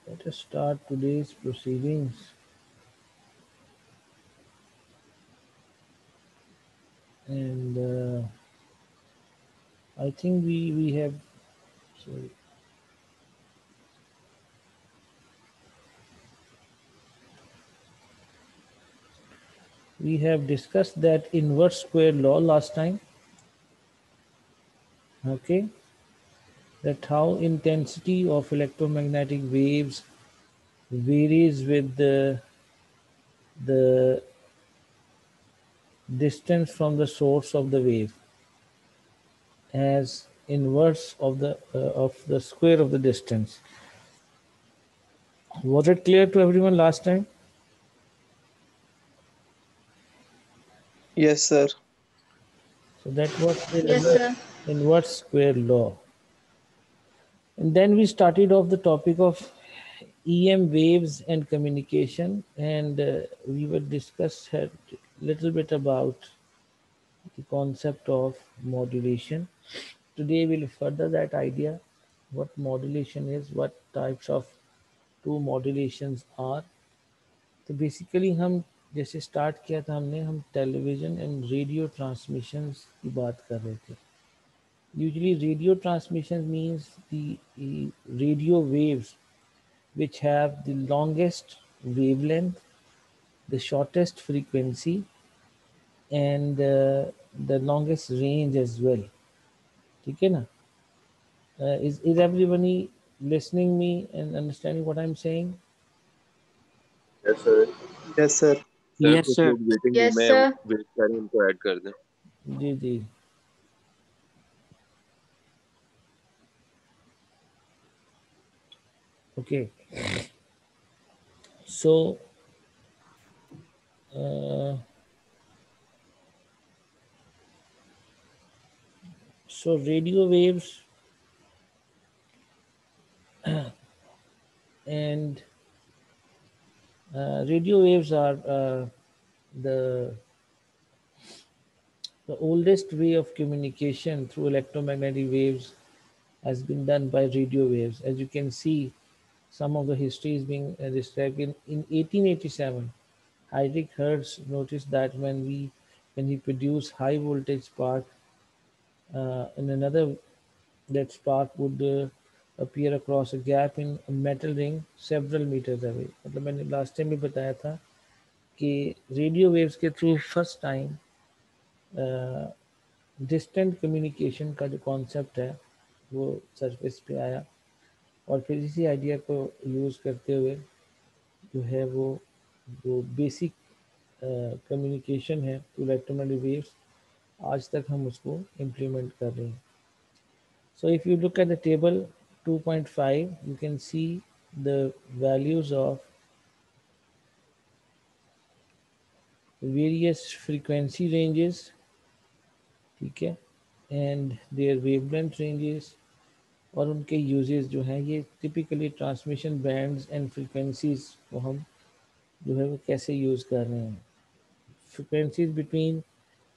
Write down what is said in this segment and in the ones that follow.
Let us start today's proceedings. And I think we have, sorry, we have discussed that inverse square law last time. Okay, that how intensity of electromagnetic waves varies with the distance from the source of the wave as inverse of the square of the distance. Was it clear to everyone last time? Yes, sir. So that was the Yes, sir. inverse square law. And then we started off the topic of EM waves and communication, and we will discuss a little bit about the concept of modulation. Today we'll further that idea, what modulation is, what types of two modulations are. तो basically हम जैसे start किया था हमने हम television and radio transmissions की बात कर रहे थे. Usually radio transmission means the radio waves which have the longest wavelength, the shortest frequency, and the longest range as well. ठीक है ना? Is everybody listening me and understanding what I'm saying? Yes sir. Yes, sir. Sir Yes, कुछ sir. लोग waiting room Yes, में sir. Wait कर रहे हैं, उनको ऐड कर दें. जी जी. Okay. So uh, radio waves and radio waves are the the oldest way of communication through electromagnetic waves has been done by radio waves. As you can see, some of the history is being described in 1887. Heinrich Hertz noticed that when he produced high voltage spark in another, that spark would appear across a gap in a metal ring several meters away. मतलब मैंने last time भी बताया था कि radio waves के through first time distant communication का जो concept है वो सरफेस पे आया और फिर इसी आइडिया को यूज़ करते हुए जो है वो जो बेसिक कम्युनिकेशन है टू इलेक्ट्रोमैग्नेटिक वेव्स आज तक हम उसको इम्प्लीमेंट कर रहे हैं. So if you look at the table 2.5, you can see the values of various frequency ranges, ठीक है, and their wavelength ranges और उनके यूजेस जो हैं ये typically transmission bands and frequencies को हम जो है वो कैसे यूज़ कर रहे हैं. Frequencies between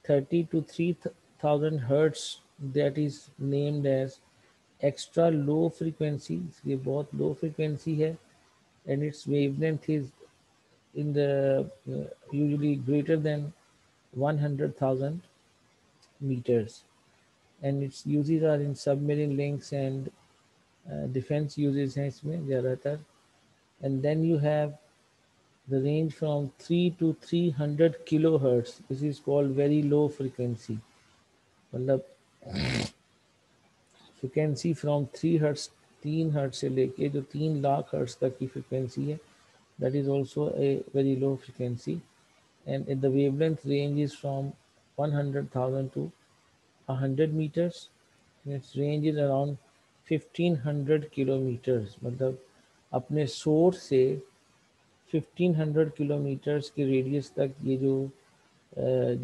30 to 3000 hertz, that is named as extra low frequency. ये बहुत low frequency है and its wavelength is in the usually greater than 100,000 meters, and its uses are in submarine links and defense uses हैं इसमें ज़्यादातर. And then you have the range from 3 to 300 kilohertz. This is called very low frequency. मतलब frequency from 3 hertz 3 hertz से लेके जो 3 lakh hertz तक की frequency है, that is also a very low frequency, and the wavelength range is from 100,000 to 100 meters, and its range is around 1500 kilometers. मतलब अपने source से 1500 किलोमीटर्स के रेडियस तक ये जो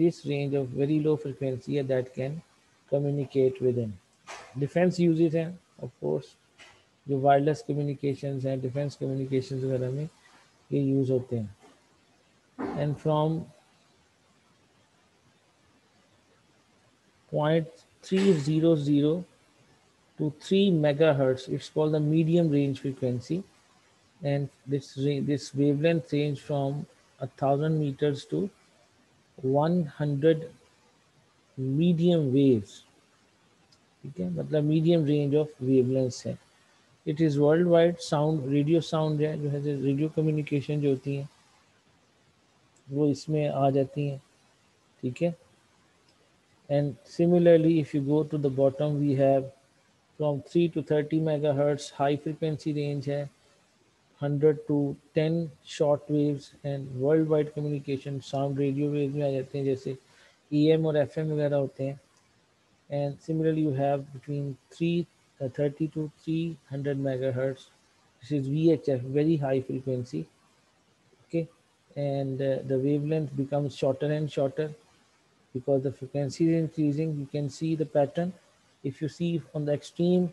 this range of very low frequency that can communicate with him. Defence uses हैं of course, जो wireless communications हैं, डिफेंस कम्युनिकेशंस वगैरह में ये यूज़ होते हैं. And from 0.300 to 3 megahertz, it's called the medium range frequency, and this wavelength range from 1,000 meters to 100 medium waves. ठीक है, मतलब मीडियम रेंज ऑफ वेवलेंथ्स है. It is world wide sound, radio sound है जो है, radio communication जो होती हैं वो इसमें आ जाती हैं. ठीक है. And similarly if you go to the bottom we have from 3 to 30 megahertz high frequency range है, 100 to 10 short waves, and world wide communication sound radio wave में आ जाते हैं जैसे EM और FM वगैरह होते हैं. And similarly you have between 30 to 300 megahertz. This is VHF, very high frequency. Okay. And the wavelength becomes shorter and shorter because the frequency is increasing. You can see the pattern. If you see on the extreme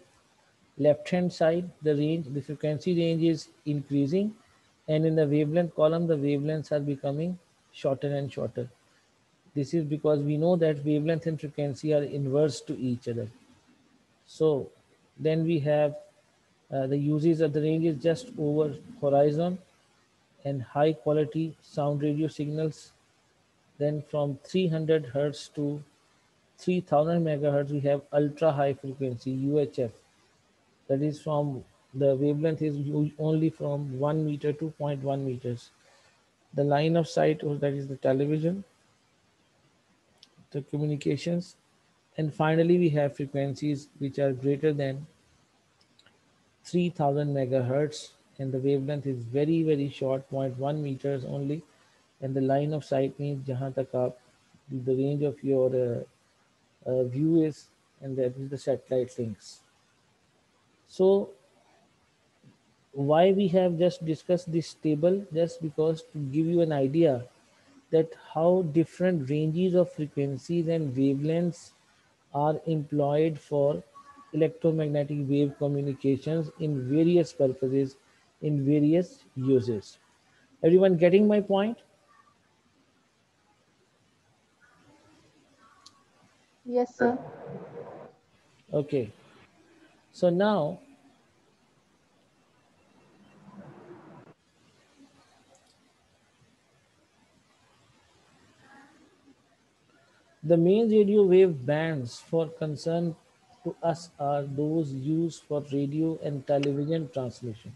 left hand side, the frequency range is increasing, and in the wavelength column the wavelengths are becoming shorter and shorter. This is because we know that wavelength and frequency are inverse to each other. So then we have the uses of the range is just over horizon and high quality sound radio signals. Then from 300 hertz to 3000 megahertz, we have ultra high frequency UHF. That is from the wavelength is only from 1 meter to zero point 0.1 meters. The line of sight, or that is the television, the communications, and finally we have frequencies which are greater than 3000 megahertz, and the wavelength is very very short, zero point 0.1 meters only, and the line of sight means jahan tak aap, the range of your view is, and that is the satellite links. So why we have just discussed this table, just because to give you an idea that how different ranges of frequencies and wavelengths are employed for electromagnetic wave communications in various purposes, in various uses. Everyone getting my point? Yes, sir. Okay. So now the main radio wave bands for concern to us are those used for radio and television transmission.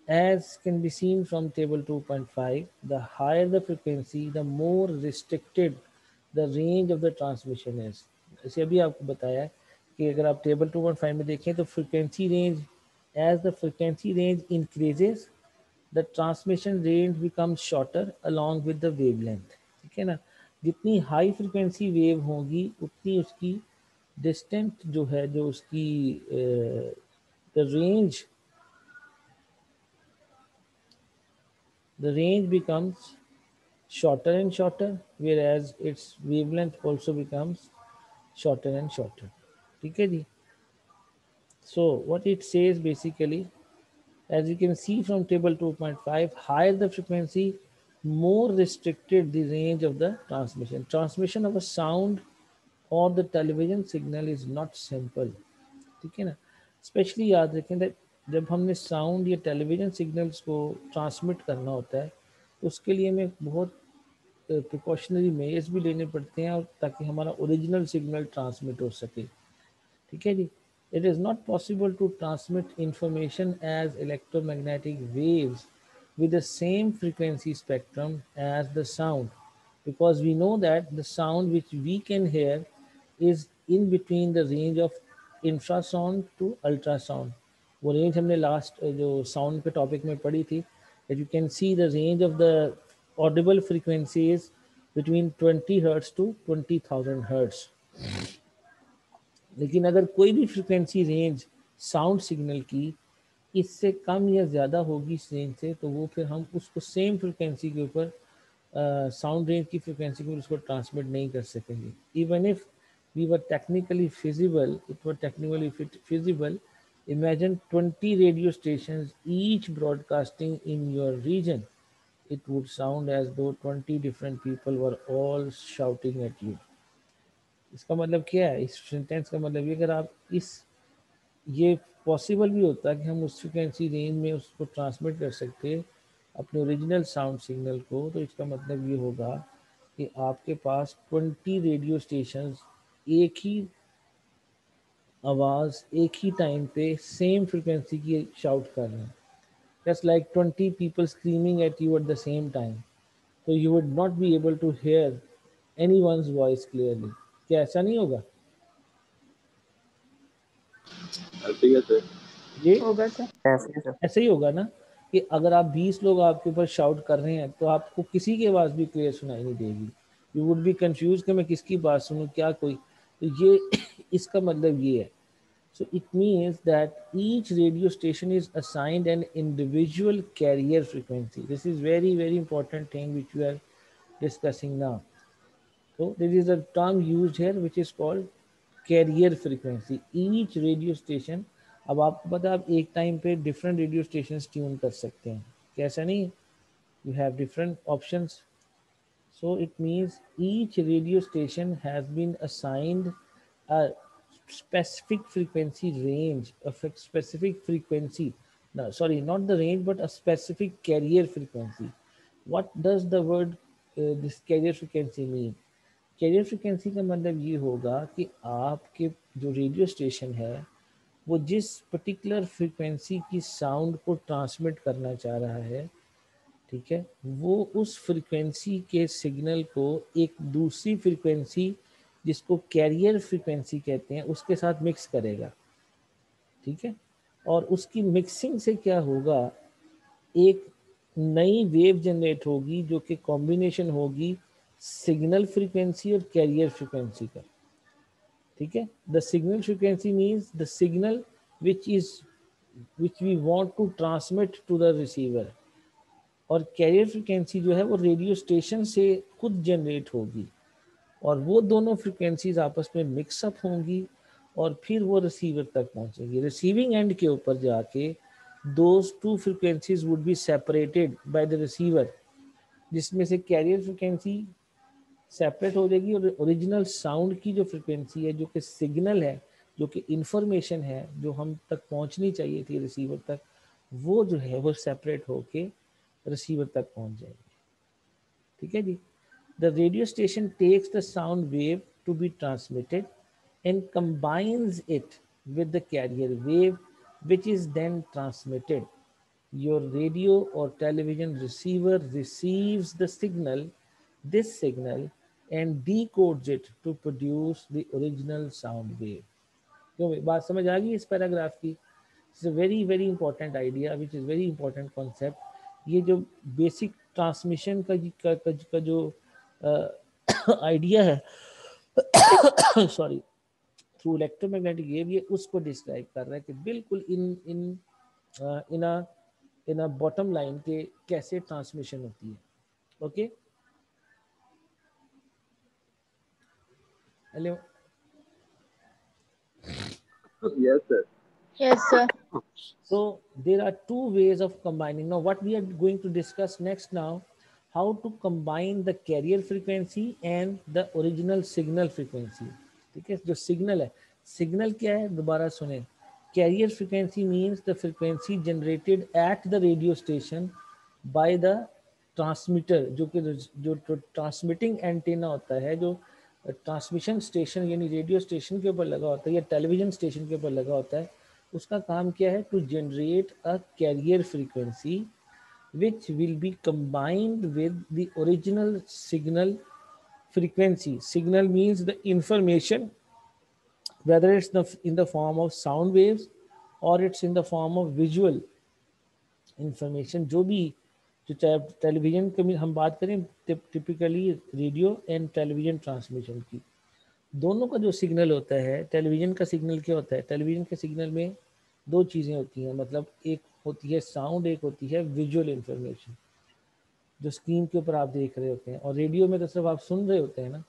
As can be seen from table 2.5, the higher the frequency, the more restricted the range of the transmission is. जैसे अभी आपको बताया है कि अगर आप table 2.5 में देखें तो frequency range, as the frequency range increases, the transmission range becomes shorter along with the wavelength. ठीक है ना. जितनी हाई फ्रिक्वेंसी वेव होगी उतनी उसकी डिस्टेंट जो है, जो उसकी the range, the range becomes shorter and shorter, whereas its wavelength also becomes shorter and shorter. ठीक है जी. So what it says basically, as you can see from table 2.5, higher the frequency, more restricted the range of the transmission. Transmission of a sound or the television signal is not simple. ठीक है ना. Specially याद रखें that जब हमने sound या television signals को transmit करना होता है तो उसके लिए हमें बहुत प्रिकॉशनरी मेजर्स भी लेने पड़ते हैं, और ताकि हमारा ओरिजिनल सिग्नल ट्रांसमिट हो सके. ठीक है जी. It is not possible to transmit information as electromagnetic waves with the same frequency spectrum as the sound, because we know that the sound which we can hear is in between the range of infrasound to ultrasound. वो range हमने last जो sound के topic में पढ़ी थी, that you can see the range of the audible frequencies between 20 hertz to 20,000 hertz. लेकिन अगर कोई भी फ्रिक्वेंसी रेंज साउंड सिग्नल की इससे कम या ज़्यादा होगी इस रेंज से, तो वो फिर हम उसको सेम फ्रिक्वेंसी के ऊपर साउंड रेंज की फ्रिक्वेंसी के ऊपर उसको ट्रांसमिट नहीं कर सकेंगे. Even if we were technically feasible, it were technically feasible, imagine 20 radio stations each broadcasting in your region, it would sound as though 20 different people were all shouting at you. इसका मतलब क्या है, इस sentence का मतलब ये, अगर आप इस ये पॉसिबल भी होता है कि हम उस फ्रिक्वेंसी रेंज में उसको ट्रांसमिट कर सकते अपने ओरिजिनल साउंड सिग्नल को। तो इसका मतलब ये होगा कि आपके पास 20 रेडियो स्टेशंस एक ही आवाज़ एक ही टाइम पे सेम फ्रिक्वेंसी की शाउट कर रहे हैं, just like 20 people screaming at you at the same time, तो you would not be able to hear any one's voice clearly. क्या ऐसा नहीं होगा? ठीक है सर। ये होगा सर। ऐसे ही होगा ना कि अगर आप 20 लोग आपके ऊपर शाउट कर रहे हैं तो आपको किसी की आवाज़ भी क्लियर सुनाई नहीं देगी। यू वुड बी कंफ्यूज कि मैं किसकी बात सुनूं, क्या कोई। तो ये इसका मतलब ये है। So it means that each radio station is assigned an individual carrier frequency. This is very, very important thing which we are discussing now. So there is a term used here which is called carrier frequency. Each radio station, अब आपको पता है आप एक time पे different radio station tune कर सकते हैं, कैसा नहीं? You have different options. So it means each radio station has been assigned a specific frequency range, a specific frequency. No, sorry, not the range, but a specific carrier frequency. What does the word this carrier frequency mean? Carrier frequency का मतलब ये होगा कि आपके जो radio station है वो जिस पर्टिकुलर फ्रिक्वेंसी की साउंड को ट्रांसमिट करना चाह रहा है, ठीक है, वो उस फ्रिक्वेंसी के सिग्नल को एक दूसरी फ्रिक्वेंसी जिसको कैरियर फ्रिक्वेंसी कहते हैं उसके साथ मिक्स करेगा, ठीक है। और उसकी मिक्सिंग से क्या होगा, एक नई वेव जनरेट होगी जो कि कॉम्बिनेशन होगी सिग्नल फ्रीक्वेंसी और कैरियर फ्रीक्वेंसी का, ठीक है। The signal frequency means the signal which we want to transmit to the receiver, और कैरियर फ्रीक्वेंसी जो है वो रेडियो स्टेशन से खुद जनरेट होगी और वो दोनों फ्रीक्वेंसीज आपस में मिक्सअप होंगी और फिर वो रिसीवर तक पहुंचेगी। रिसीविंग एंड के ऊपर जाके those two frequencies would be separated by the receiver, जिसमें से कैरियर फ्रीक्वेंसी सेपरेट हो जाएगी और ओरिजिनल साउंड की जो फ्रीक्वेंसी है, जो कि सिग्नल है, जो कि इंफॉर्मेशन है जो हम तक पहुंचनी चाहिए थी रिसीवर तक, वो जो है वो सेपरेट होके रिसीवर तक पहुंच जाएगी, ठीक है जी। The radio station takes the sound wave to be transmitted and combines it with the carrier wave, which is then transmitted. Your radio or television receiver receives the signal, this signal, and decodes it to produce the original sound wave. क्यों भाई, बात समझ आ गई इस paragraph की? It's a very very important idea which is very important concept. ये जो basic transmission का जो आइडिया है सॉरी, थ्रू इलेक्ट्रोमैग्नेटिक वेव, ये उसको डिस्क्राइब कर रहा है कि बिल्कुल इन इन इन बॉटम लाइन के कैसे ट्रांसमिशन होती है। Okay, hello. Yes, sir. Yes, sir. So there are two ways of combining. Now what we are going to discuss next now, how to combine the carrier frequency and the original signal frequency, ठीक है। जो signal है, signal क्या है दोबारा सुने, carrier frequency means the frequency generated at the radio station by the transmitter, जो transmitting antenna होता है, जो ट्रांसमिशन स्टेशन यानी रेडियो स्टेशन के ऊपर लगा होता है या टेलीविजन स्टेशन के ऊपर लगा होता है, उसका काम क्या है, to generate a carrier frequency which will be combined with the original signal frequency. Signal means the information, whether it's in the form of sound waves or it's in the form of visual information, जो भी, जो चाहे television की हम बात करें, typically radio and television transmission की, दोनों का जो सिग्नल होता है, टेलीविजन का सिग्नल क्या होता है, टेलीविजन के सिग्नल में दो चीज़ें होती हैं, मतलब एक होती है साउंड, एक होती है विजुअल इंफॉर्मेशन जो स्क्रीन के ऊपर आप देख रहे होते हैं, और रेडियो में तो सिर्फ आप सुन रहे होते हैं ना।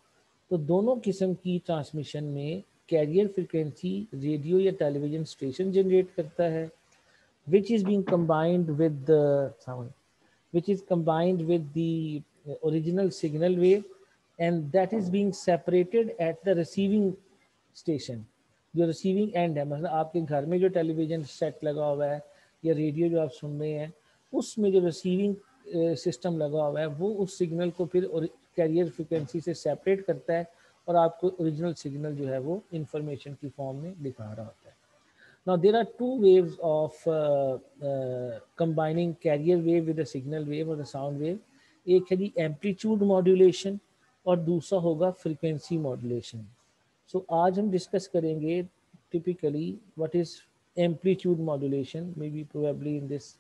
तो दोनों किस्म की ट्रांसमिशन में कैरियर फ्रिक्वेंसी रेडियो या टेलीविजन स्टेशन जनरेट करता है, which is being combined with the sound, which is combined with the original signal wave, and that is being separated at the receiving station. जो receiving end है, मतलब आपके घर में जो टेलीविजन सेट लगा हुआ है या रेडियो जो आप सुन रहे हैं, उसमें जो रिसीविंग सिस्टम लगा हुआ है वो उस सिग्नल को फिर कैरियर फ्रिक्वेंसी से सेपरेट करता है और आपको ओरिजिनल सिग्नल जो है वो इंफॉर्मेशन की फॉर्म में दिखा रहा होता है. Now there are two waves of combining carrier wave with the signal wave or the sound wave. एक है जी एम्पलीट्यूड मॉड्यूलेशन और दूसरा होगा फ्रीक्वेंसी मॉड्यूलेशन. सो आज हम डिस्कस करेंगे typically what is amplitude modulation, may be probably in this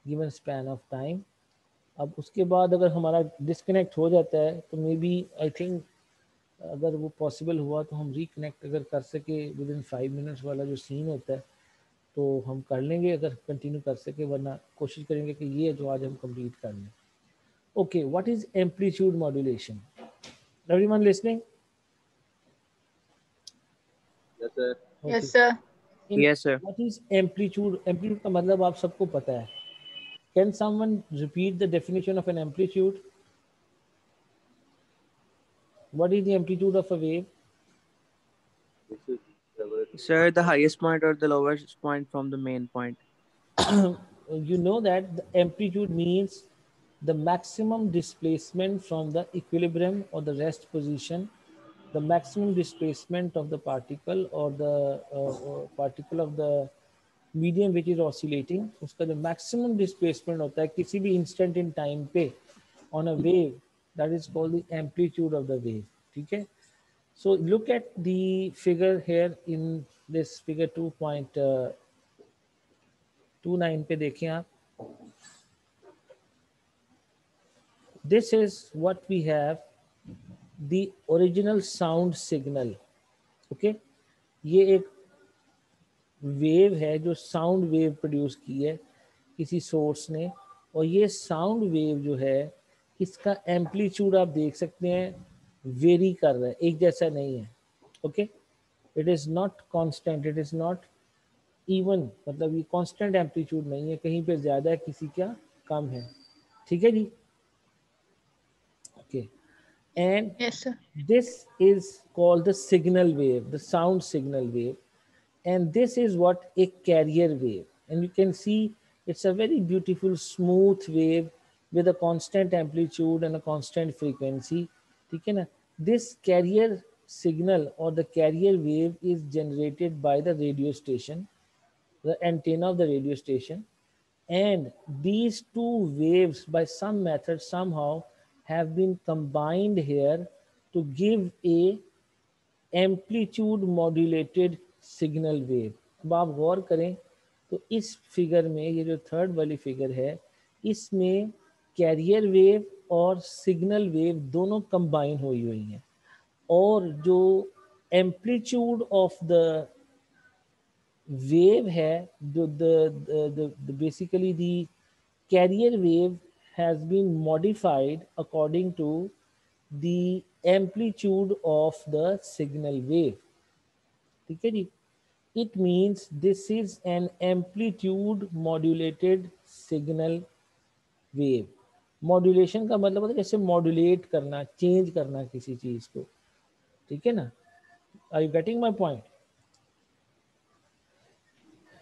given span of time. अब उसके बाद अगर हमारा डिस्कनेक्ट हो जाता है तो मे बी आई थिंक अगर वो पॉसिबल हुआ तो हम रिकनेक्ट अगर कर सके विद इन 5 मिनट्स वाला जो सीन होता है तो हम कर लेंगे अगर कंटिन्यू कर सके, वरना कोशिश करेंगे कि ये जो आज हम कंप्लीट कर लें. Okay, what is amplitude modulation? Everyone listening? Yes, sir. Okay. Yes, sir. इन Yes, sir. What is amplitude? Amplitude का मतलब आप सबको पता है. Can someone repeat the definition of an amplitude? What is the amplitude of a wave? This is everything. Sir, the highest point or the lowest point from the main point. You know that the amplitude means the maximum displacement from the equilibrium or the rest position, the maximum displacement of the particle or the particle of the medium which is oscillating. उसका जो maximum displacement होता है किसी भी instant in time पे on a wave, that is called the amplitude of the wave. ठीक है? So look at the figure here in this figure 2.29 पे देखें आप. This is what we have, the original sound signal. Okay, ये एक wave है जो sound wave produce की है किसी सोर्स ने, और ये साउंड वेव जो है इसका एम्पलीट्यूड आप देख सकते हैं वेरी कर रहा है, एक जैसा नहीं है. Okay, it is not constant, it is not even, मतलब ये कांस्टेंट एम्पलीट्यूड नहीं है, कहीं पे ज़्यादा है किसी का कम है. ठीक है जी. Okay, and Yes, sir. this is called the signal wave, the sound signal wave, and this is what a carrier wave. And you can see it's a very beautiful smooth wave with a constant amplitude and a constant frequency. ठीक है ना? This carrier signal or the carrier wave is generated by the radio station, the antenna of the radio station, and these two waves by some method somehow have been combined here to give a amplitude modulated signal wave. अब आप गौर करें तो इस figure में, ये जो third वाली figure है, इसमें कैरियर वेव और सिग्नल वेव दोनों कंबाइन हुई हैं, और जो एम्पलीट्यूड ऑफ द wave है जो the basically the carrier wave has been modified according to the amplitude of the signal wave. ठीक है जी. It means this is an amplitude modulated signal wave. Modulation का मतलब होता है जैसे मॉड्यूलेट करना, चेंज करना किसी चीज को. ठीक है ना? Are you getting my point?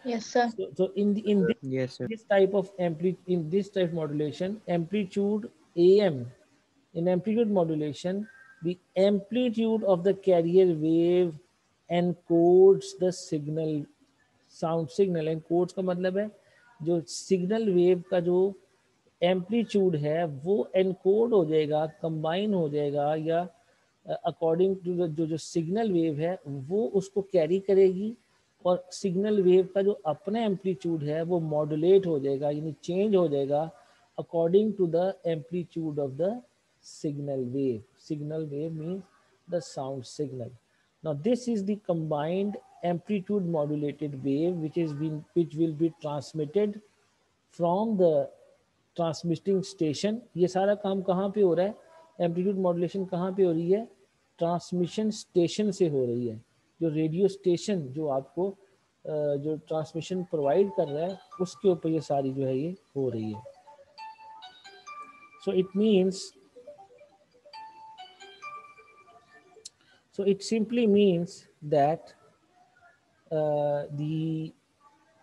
Yes, sir. So in Yes, sir. this type of in this type of modulation, amplitude AM, in amplitude modulation, the amplitude of the carrier wave encodes the signal, sound signal. Encodes का मतलब है जो signal wave का जो amplitude है वो encode हो जाएगा, कंबाइन हो जाएगा, या अकॉर्डिंग टू जो सिग्नल वेव है वो उसको कैरी करेगी, और सिग्नल वेव का जो अपना एम्पलीट्यूड है वो मॉड्यूलेट हो जाएगा, यानी चेंज हो जाएगा according to the amplitude of the signal wave. Signal wave means the sound signal. Now this is the combined amplitude modulated wave which will be transmitted from the transmitting station. ये सारा काम कहाँ पे हो रहा है? एम्पलीट्यूड मॉड्यूलेशन कहाँ पे हो रही है? ट्रांसमिशन स्टेशन से हो रही है. जो रेडियो स्टेशन जो आपको जो ट्रांसमिशन प्रोवाइड कर रहा है उसके ऊपर ये सारी जो है ये हो रही है. So it simply means that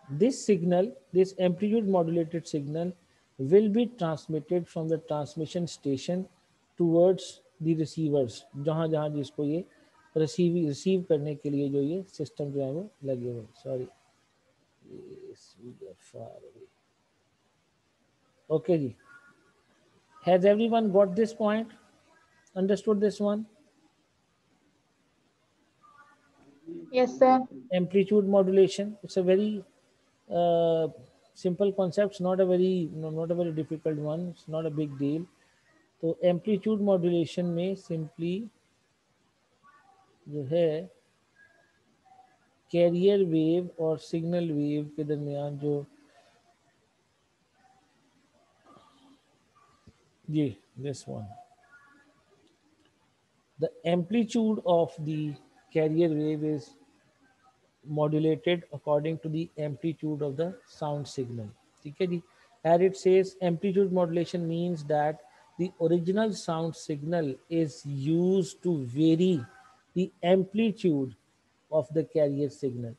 this signal, this amplitude modulated signal will be transmitted from the transmission station towards the receivers, जहाँ जहाँ जिसको ये रिसीव करने के लिए जो ये सिस्टम जो है वो लगे हुए. Sorry, okay ji. Has everyone got this point? Understood this one? Yes, sir. Amplitude modulation. It's a very simple concept. It's not a very not a very difficult one. It's not a big deal. तो amplitude modulation में simply जो है carrier wave और signal wave के दरमियान जो ये this one, the amplitude of the carrier wave is modulated according to the amplitude of the sound signal. ठीक है जी. As it says, amplitude modulation means that the original sound signal is used to vary the amplitude of the carrier signal.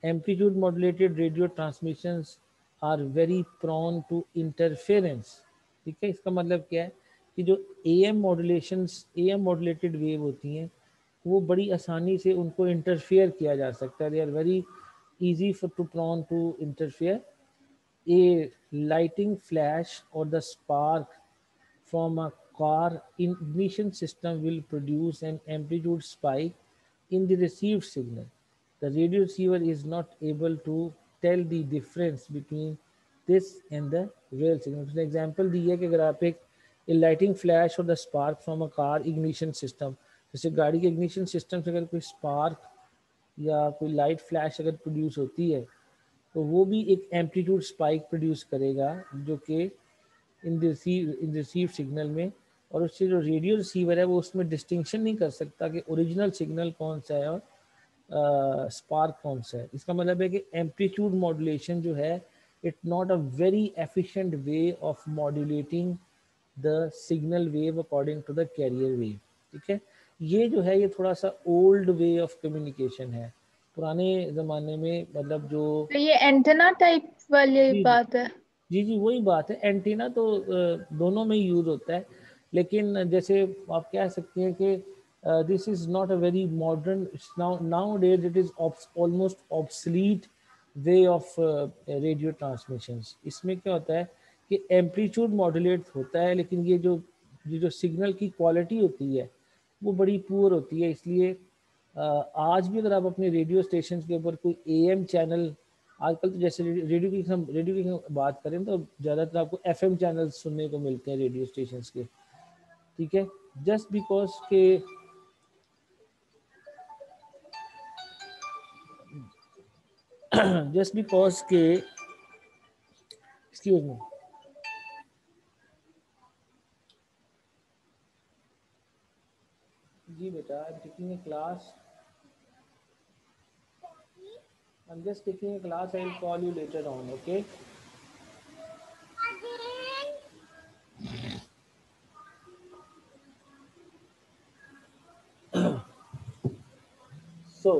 Amplitude modulated radio transmissions are very prone to interference. ठीक है, इसका मतलब क्या है कि जो AM modulated वेव होती हैं वो बड़ी आसानी से उनको इंटरफेयर किया जा सकता है. They are very easy to prone to interfere. A lighting flash or the spark from a car ignition system will produce an amplitude spike in the received signal. The radio receiver is not able to tell the difference between this and the real signal. For example दी है कि अगर आप एक lighting flash or the spark from a car ignition system, जैसे गाड़ी के ignition system से अगर कोई spark या कोई लाइट फ्लैश अगर प्रोड्यूस होती है तो वो भी एक एम्पलीट्यूड स्पाइक प्रोड्यूस करेगा जो कि इन रिसीव सिग्नल में, और उससे जो रेडियो रिसीवर है वो उसमें डिस्टिंक्शन नहीं कर सकता कि ओरिजिनल सिग्नल कौन सा है और स्पार्क कौन सा है. इसका मतलब है कि एम्पलीट्यूड मॉड्यूलेशन जो है it not a very efficient way of modulating the signal wave according to the carrier wave. ठीक है, ये जो है ये थोड़ा सा ओल्ड वे ऑफ कम्युनिकेशन है. पुराने ज़माने में मतलब जो तो ये एंटेना टाइप वाली जी बात है. जी वही बात है. एंटीना तो दोनों में यूज़ होता है, लेकिन जैसे आप कह सकते हैं कि this is not a very modern, now days it is almost obsolete way of radio transmissions. इसमें क्या होता है कि एम्पलीट्यूड मॉड्यूलेट होता है, लेकिन ये जो सिग्नल की क्वालिटी होती है वो बड़ी पुअर होती है. इसलिए आज भी अगर आप अपने रेडियो स्टेशन के ऊपर कोई AM चैनल, आजकल तो जैसे रेडियो की हम बात करें तो ज़्यादातर आपको FM चैनल सुनने को मिलते हैं रेडियो स्टेशन के. ठीक है, जस्ट बिकॉज के एक्सक्यूज मी, जी बेटा, I am taking a class. I'm just taking a class. I'll call you later on, okay? So,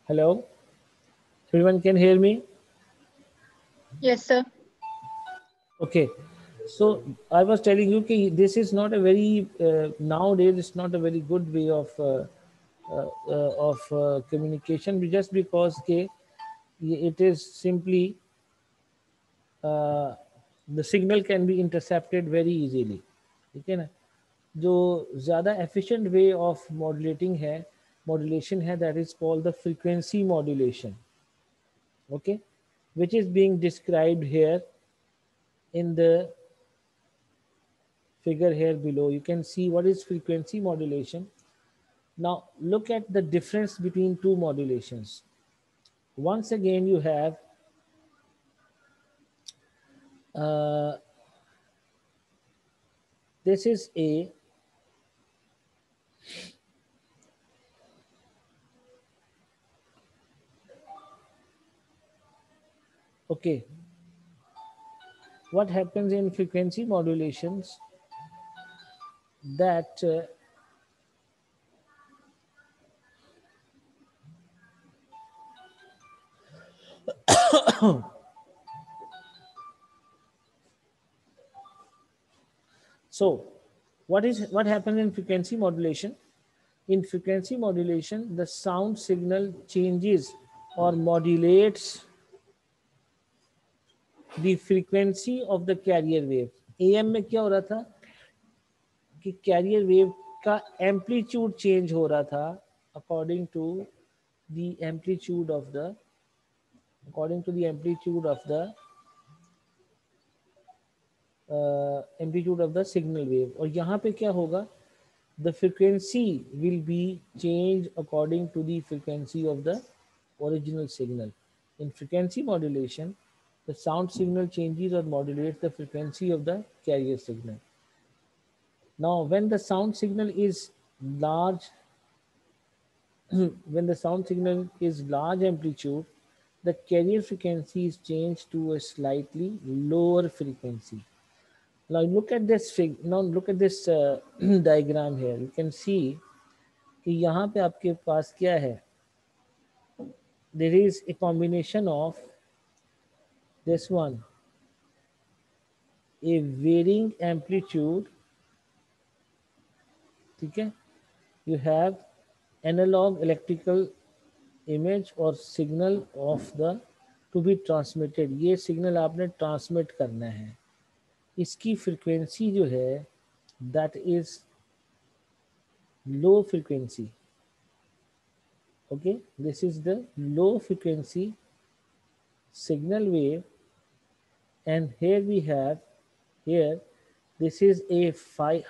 hello? Everyone can hear me? Yes, sir. Okay. So I was telling you कि this is not a very nowadays it's not a very good way of communication, just because के it is simply the signal can be intercepted very easily. ठीक है ना. जो ज़्यादा efficient way of modulation है that is called the frequency modulation, okay, which is being described here in the figure here below. You can see what is frequency modulation. Now look at the difference between two modulations. Once again you have this is A, okay. What happens in frequency modulations that So what happens in frequency modulation? In frequency modulation, the sound signal changes or modulates the frequency of the carrier wave. AM में क्या हो रहा था कि carrier wave का amplitude change हो रहा था according to the amplitude of the signal wave. और यहाँ पे क्या होगा, the frequency will be changed according to the frequency of the original signal. In frequency modulation, the sound signal changes or modulates the frequency of the carrier signal. Now, when the sound signal is large, large amplitude, the carrier frequency is changed to a slightly lower frequency. Now look at this diagram here. You can see कि यहाँ पे आपके पास क्या है. There is a combination of this one, a varying amplitude, ठीक है. You have analog electrical image or signal of the to be transmitted. ये signal आपने ट्रांसमिट करना है. इसकी फ्रीक्वेंसी जो है that is low frequency. Okay, this is the low frequency signal wave, and here we have this is a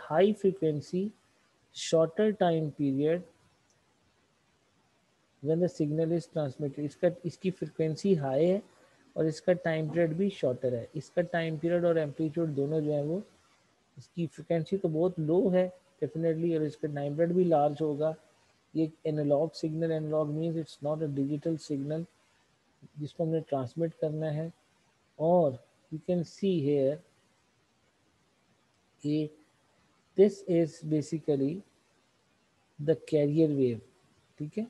high frequency shorter time period when the signal is transmitted. इसकी frequency high है और इसका time period भी shorter है. इसका time period और amplitude दोनों जो है वो, इसकी फ्रीक्वेंसी तो बहुत लो है डेफिनेटली, और इसका टाइम पीरियड भी लार्ज होगा. ये analogue signal, analogue means it's not a digital signal जिसको हमने ट्रांसमिट करना है. और यू कैन सी हेयर कि this is basically the carrier wave. ठीक है,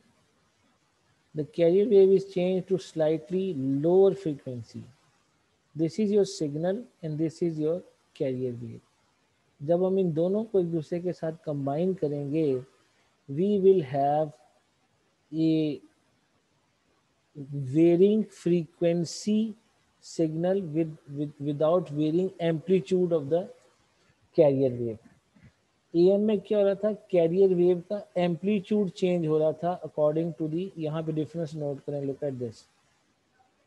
the carrier wave is change to slightly lower frequency. This is your signal and this is your carrier wave. जब हम इन दोनों को एक दूसरे के साथ कंबाइन करेंगे, we will have a varying frequency signal without varying amplitude of the carrier wave. AM में क्या हो रहा था, कैरियर वेव का एम्पलीट्यूड चेंज हो रहा था अकॉर्डिंग टू दी, यहाँ पे डिफरेंस नोट करें, look at this.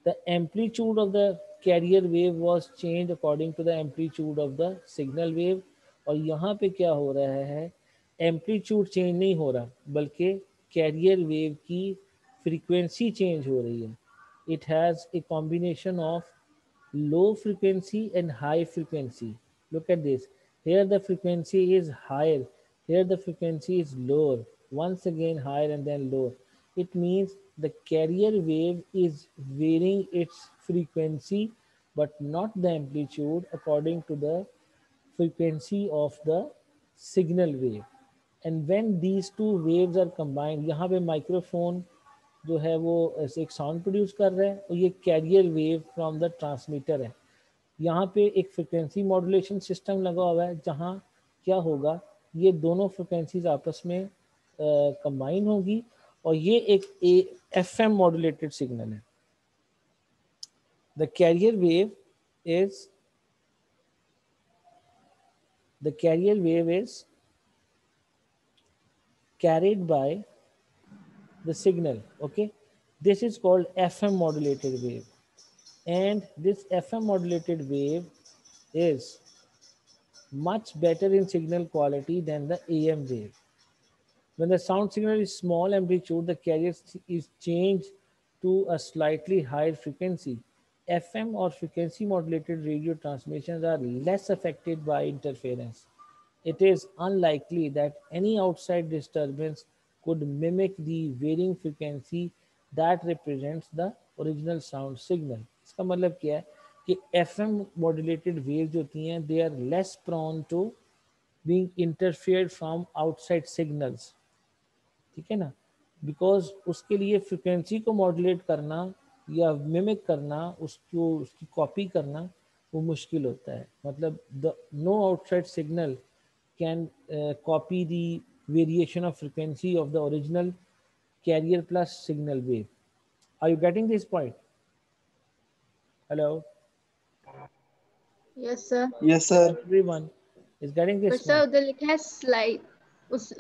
The amplitude of the carrier wave was changed according to the amplitude of the signal wave. और यहाँ पे क्या हो रहा है, एम्पलीट्यूड चेंज नहीं हो रहा बल्कि कैरियर वेव की फ्रीक्वेंसी चेंज हो रही है. It has a combination of low frequency and high frequency. Look at this, here the frequency is higher, here the frequency is lower, once again higher and then lower. It means the carrier wave is varying its frequency but not the amplitude according to the frequency of the signal wave. And when these two waves are combined, यहाँ पे microphone जो है वो ऐसे एक sound produce कर रहा है और ये carrier wave from the transmitter है. यहाँ पे एक फ्रिक्वेंसी मॉड्यूलेशन सिस्टम लगा हुआ है जहाँ क्या होगा, ये दोनों फ्रिक्वेंसीज आपस में कंबाइन होगी और ये एक FM मॉड्यूलेटेड सिग्नल है. The carrier wave is carried by the signal. Okay, this is called FM modulated wave, and this FM modulated wave is much better in signal quality than the AM wave. When the sound signal is small amplitude, the carrier is changed to a slightly higher frequency. FM or frequency modulated radio transmissions are less affected by interference. It is unlikely that any outside disturbance could mimic the varying frequency that represents the original sound signal. इसका मतलब क्या है कि FM modulated waves जो होती हैं, they are less prone to being interfered from outside signals. ठीक है ना, बिकॉज उसके लिए फ्रिक्वेंसी को मॉड्यूलेट करना या मिमिक करना, उसकी कॉपी करना वो मुश्किल होता है. मतलब the no outside signal can copy the variation of frequency of the original carrier plus signal wave. Are you getting this point? Hello? Yes, sir. Yes, sir. Everyone is getting पर this sir point. उधर लिखा है slide,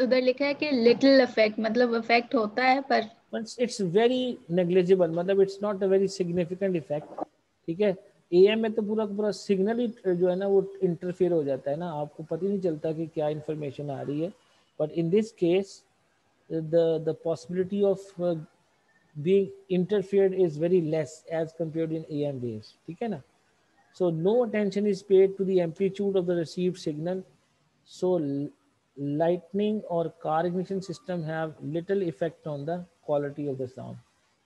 उधर लिखा है कि little effect, मतलब effect होता है पर But it's very negligible, मतलब it's not a very significant effect. ठीक है. AM में तो पूरा पूरा सिग्नल ही जो है ना वो इंटरफेयर हो जाता है ना, आपको पता ही नहीं चलता कि क्या इंफॉर्मेशन आ रही है. But in this case the possibility of being interfered is very less as compared in AM waves. ठीक है ना. So no attention is paid to the amplitude of the received signal. So lightning or car ignition system have little effect on the quality of the sound.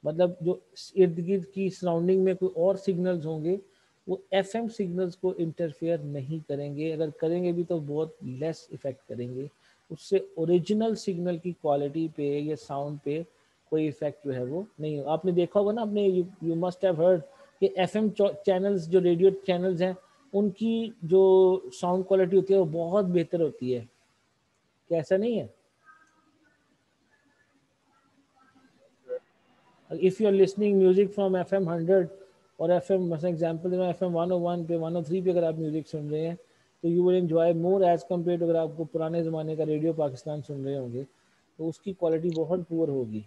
मतलब जो इर्द गिर्द की surrounding में कोई और सिग्नल्स होंगे वो एफएम सिग्नल्स को इंटरफेयर नहीं करेंगे, अगर करेंगे भी तो बहुत लेस इफेक्ट करेंगे. उससे ओरिजिनल सिग्नल की क्वालिटी पे या साउंड पे कोई इफेक्ट जो है वो नहीं हो. आपने देखा होगा ना, आपने यू मस्ट हैव हर्ड कि एफएम चैनल्स जो रेडियो चैनल्स हैं उनकी जो साउंड क्वालिटी होती है वो बहुत बेहतर होती है. क्या ऐसा नहीं है? If you are listening music from FM 100 और एफएम मतलब एग्जांपल एफएम 101 पे 103 पे अगर आप म्यूजिक सुन रहे हैं तो you will enjoy more as compare to अगर आपको पुराने ज़माने का रेडियो पाकिस्तान सुन रहे होंगे तो उसकी क्वालिटी बहुत पुअर होगी,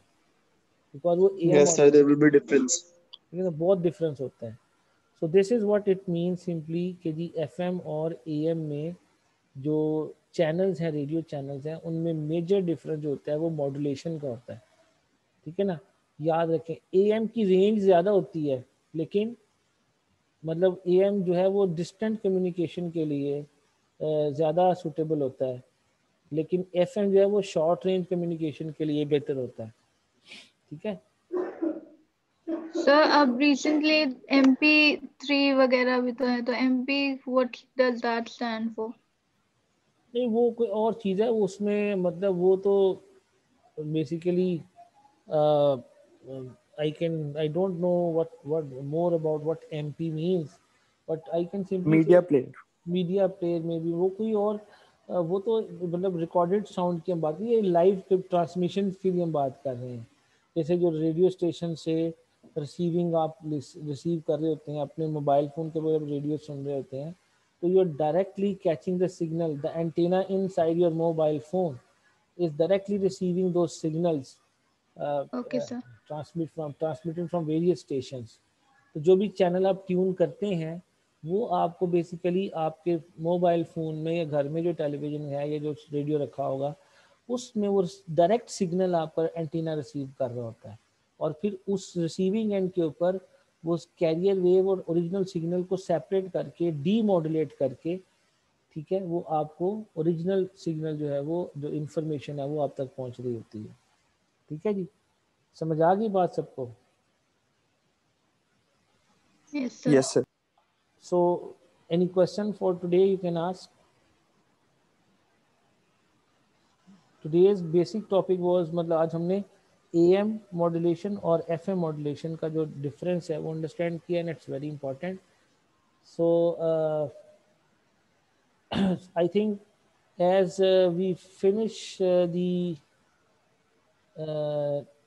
बिकॉज वो M Yes, sir. There will be difference. तो बहुत डिफरेंस होता है. So this is what it mean simply कि जी एफएम और एएम में जो चैनल्स हैं, रेडियो चैनल्स हैं, उनमें मेजर डिफरेंस जो होता है वो मॉड्यूलेशन का होता है. ठीक है ना. याद रखें एएम की रेंज ज़्यादा होती है, लेकिन मतलब एएम जो है वो डिस्टेंट कम्युनिकेशन के लिए ज़्यादा सूटेबल होता है, लेकिन एफएम जो है वो शॉर्ट रेंज कम्युनिकेशन के लिए बेहतर होता है. ठीक है. सर अब रिसेंटली MP3 वगैरह भी तो है, तो MP what does that stand for? नहीं वो कोई और चीज़ है, उसमें मतलब वो तो basically I don't know what more about what MP means, but I can simply say media player. Media player में भी वो कोई और वो तो मतलब रिकॉर्डेड साउंड की हम बात नहीं, ये लाइव ट्रांसमिशन की भी हम बात कर रहे हैं. जैसे जो रेडियो स्टेशन से रिसीविंग आप रिसीव कर रहे होते हैं अपने मोबाइल फ़ोन के ऊपर रेडियो सुन रहे होते हैं, तो you are directly catching the signal, the antenna inside your mobile phone is directly receiving those signals okay sir. transmitted from various stations. तो जो भी चैनल आप ट्यून करते हैं वो आपको बेसिकली आपके मोबाइल फ़ोन में या घर में जो टेलीविज़न है या जो रेडियो रखा होगा उसमें वो डायरेक्ट सिग्नल आप पर एंटीना रिसीव कर रहा होता है, और फिर उस रिसीविंग एंड के ऊपर वो कैरियर वेव और ओरिजिनल सिग्नल को सेपरेट करके डीमॉड्यूलेट करके, ठीक है, वो आपको ओरिजिनल सिग्नल जो है वो जो इन्फॉर्मेशन है वो आप तक पहुंच रही होती है. ठीक है जी. समझ आ गई बात सबको? Yes sir. Yes, sir. So any question for today you can ask. Today's basic topic was मतलब आज हमने एएम मॉड्यूलेशन और एफएम मॉड्यूलेशन का जो डिफरेंस है वो अंडरस्टैंड किया, and it's very important. So I think as we finish the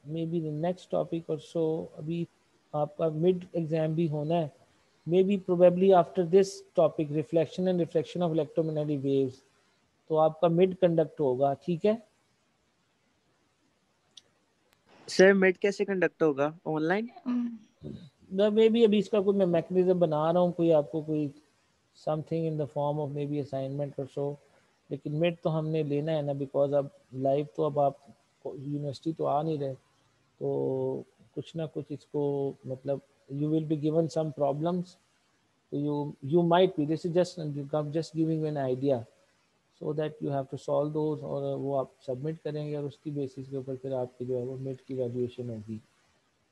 maybe the next topic or so, अभी आपका मिड एग्जाम भी होना है, may be probably after this topic reflection and reflection of electromagnetic waves, तो आपका mid conduct होगा. ठीक है. सर मिड कैसे कंडक्ट होगा? ऑनलाइन? मे बी अभी इसका कोई मैं मैकेनिज्म बना रहा हूँ, कोई आपको कोई something in the form of may be assignment और सो, लेकिन मिड तो हमने लेना है ना, बिकॉज अब लाइव तो अब आप यूनिवर्सिटी तो आ नहीं रहे, तो कुछ ना कुछ इसको मतलब you will be given some problems, तो you might be, this is just I'm just giving you an idea so that you have to solve those, और वो आप सबमिट करेंगे और उसकी बेसिस के ऊपर फिर आपकी जो है वो मिड की वैल्यूएशन होगी.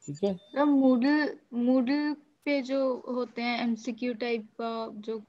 ठीक है. सर मूडल पे जो होते हैं MCQ टाइप का जो